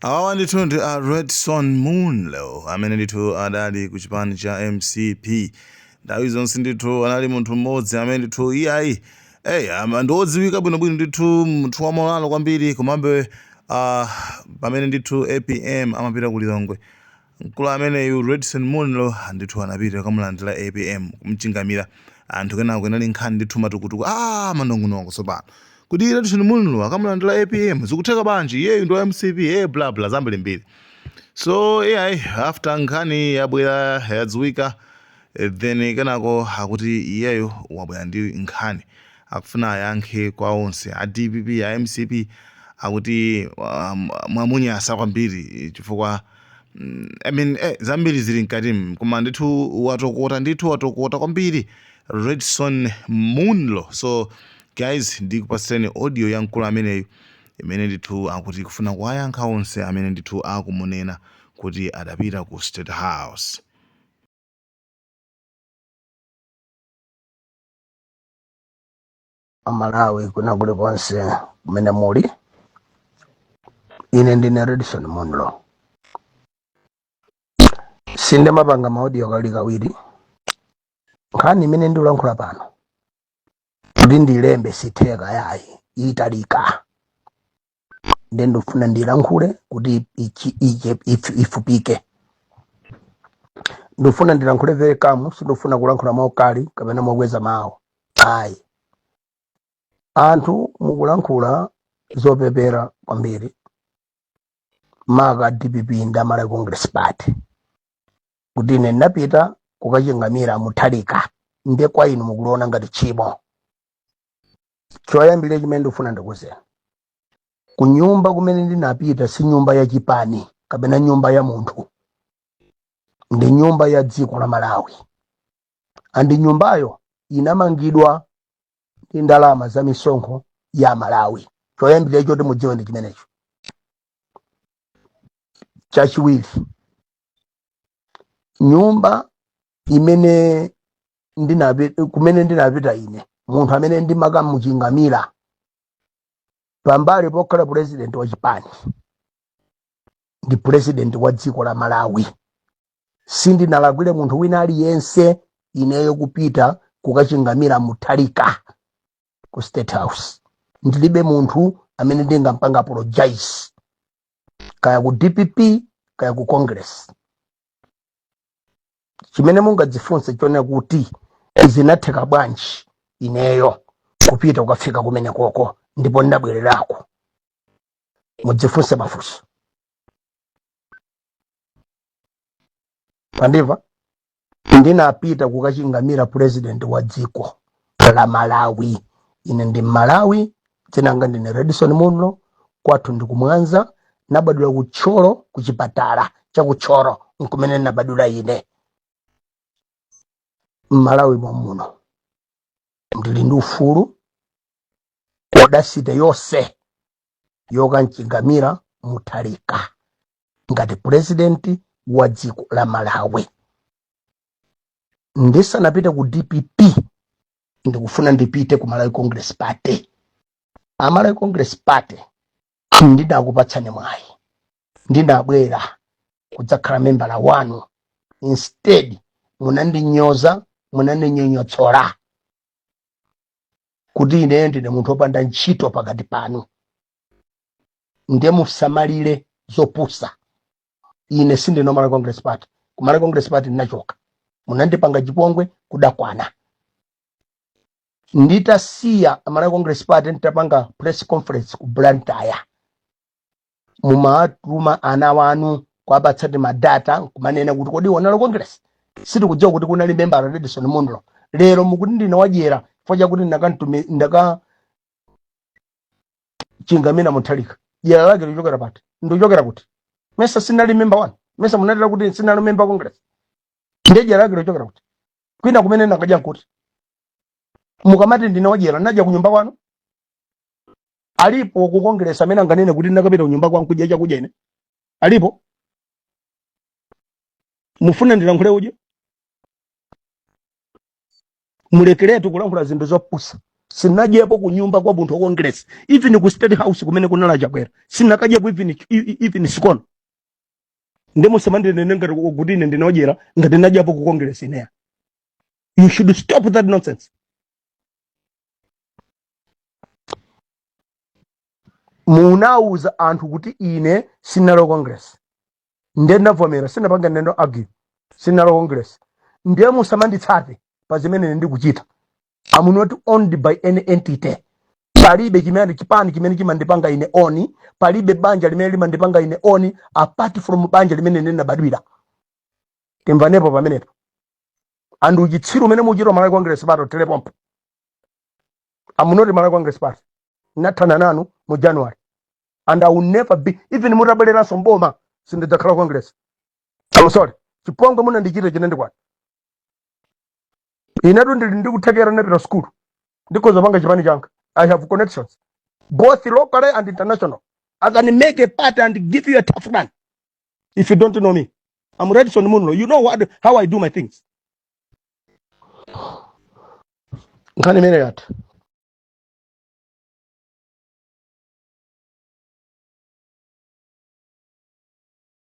Awa ndithu ndi a Redson Moonlo amene ndithu adali ku chipani cha MCP. Nthawi zonse ndithu anali munthu mmodzi amene ndithu iyayi ndi odziwika bwinobwino ndithu munthu wamawalo kwambiri komabe pamene ndithu APM amapita ku Lilongwe. Mkulu ameneyu Redson Moonlo ndithu anapita kumulandira APM kumchingamira anthu kenako inali nkhani ndithu matukutuku manongonoko tsopano kuti Redson Moonlo akamulandira APM zikutheka banji iyeyu ndo MCP bla bla zambiri mbiri. So after nkhani yabwera yadziwika then kenako akuti iyeyo wabwera ndi nkhani akufuna ayankhe kwa onse a DPP a MCP akuti mwamunyasa kwambiri chifukwa zambiri zili mkati koma ndithu watokota kwambiri Redson Moonlo. So guys, ndikupasireni audio ya mkulu ameneyu imene ndithu akuti kufuna kuwayankha onse amene ndithu akumunena kuti adapita ku State House. Malawi kuna kule konse kumene muli, ine ndine Redson Moonlo. Sinde mapanga maudio kali kawiri nkhani imene ndiulankhula pano kuti ndilembe sitheka yayi italika ndi ndifuna ndilankhule kuti ifupike. Ndifuna ndilankhule very calm, sindifuna kulankhula maukali kapena mokweza mawu. Ayi, anthu mukulankhula zopepera kwambiri maka DPP ndi Malawi Congress Party kuti ine ndapita kukachingamira muthalika ndiye kwa inu mukuliona ngati tchimo. Choyambire chimene ndifuna ndikuze kunyumba kumene ndinapita si nyumba ya chipani kapena nyumba ya munthu, ndi nyumba ya dziko la Malawi. Andi nyumbayo inamangidwa ndi ndalama za misonkho ya Malawi. Choyambire choti mudziwe ndi chimenecho. Chachiwiri, nyumba imene ndinapita ine, munthu amene ndimakamuchingamira pambali pokhala president wa chipani ndi president wa dziko la Malawi. Sindinalakwire munthu wina aliyense ineyo kupita kukachingamira muthalika ku State House. Ndilibe munthu amene ndingampanga apologize kaya ku DPP kaya ku Congress. Chimene mungadzifunse chone kuti izinatheka bwanji ineyo kupita ukafika kumene koko ndipo ndabwererako, mudzifunse mafunso. Pandiva ndinapita kukachingamira president wa dziko la Malawi. Ine ndi Malawi, dzinanga ndine Redson Moonlo, kwathu ndi kumwanza, nabadula kutcholo ku chipatala cha kutcholo nkumene nabadula ine. Malawi muno ndili ndi ufulu odasite yonse yokanchingamira muthalika ngati president wa dziko la Malawi. Ndisanapite ku DPP ndikufuna ndipite ku Malawi Congress Party. Malawi Congress Party ndidakupatsani mwayi, ndinabwera kudzakhala membala wanu. Instead munandinyoza, munandinyonyotsola kuti ine ndine munthu opanda ntchito pakati panu, ndiye musamalire zopusa. Ine sindine Malawi Congress Party. Ku Malawi Congress Party ndinachoka, munandipanga chipongwe kudakwana. Nditasiya Malawi Congress Party nditapanga press conference ku Blantyre, mumatuma ana wanu kwabatsati madata kumanena kuti kodi wanalo Congress sitikudziwa kuti kunali member wa Redson Moonlo. Lero mukuti ndine wajera foja kuti ndaka chingamira muthalika. Jera lake lichokera pati, ndichokera kuti mesa sinali member one, mesa munatira kuti sinali member wa Congress. Ndiye jera lake lichokera kuti kwina kumene nakaja kuti mukamati ndine wajera naja kunyumba kwanu. Alipo ku Congress amene anganene kuti ndakapita kunyumba kwangu kudya chakudya ine? Alipo? Mufuna ndilankhule uje? Mulekeretu kulankhula zinthu zopusa. sinajepo kunyumba kwa buntu wa Congress, even ku State House kumene kunala Chakwera sinakajepo even sikono ndemo semande nenenga kuti ine ndinojera ngati najapo ku Congress ineya. You should stop that nonsense. Munauza anthu kuti ine sinalo Congress ndendavomera sinapanga ndendo argue sinalo Congress ndiye musamanditsate pa zimene ndikuchita. I'm not owned by any entity. Palibe chimene chipani chimene chimandipanga ine oni, palibe banja limene limandipanga ine oni apart from banja limene ndinabadwira. Timvanepo pamenepo. And uchitsiru mene mujiro Malawi Congress Party telepompo. I'm not Malawi Congress Party. Natana nanu mu January. And I will never be, even mutabelera somboma sindidakhala Congress. I'm sorry. Chipongo muna ndichite chinende kwa. Inatu ndikutekera nepita school. Ndikoza panga chipani changa. I have connections, both locally and international. I can make a party and give you a tough run. If you don't know me, I'm Redson Munlo. You know how I do my things. Can't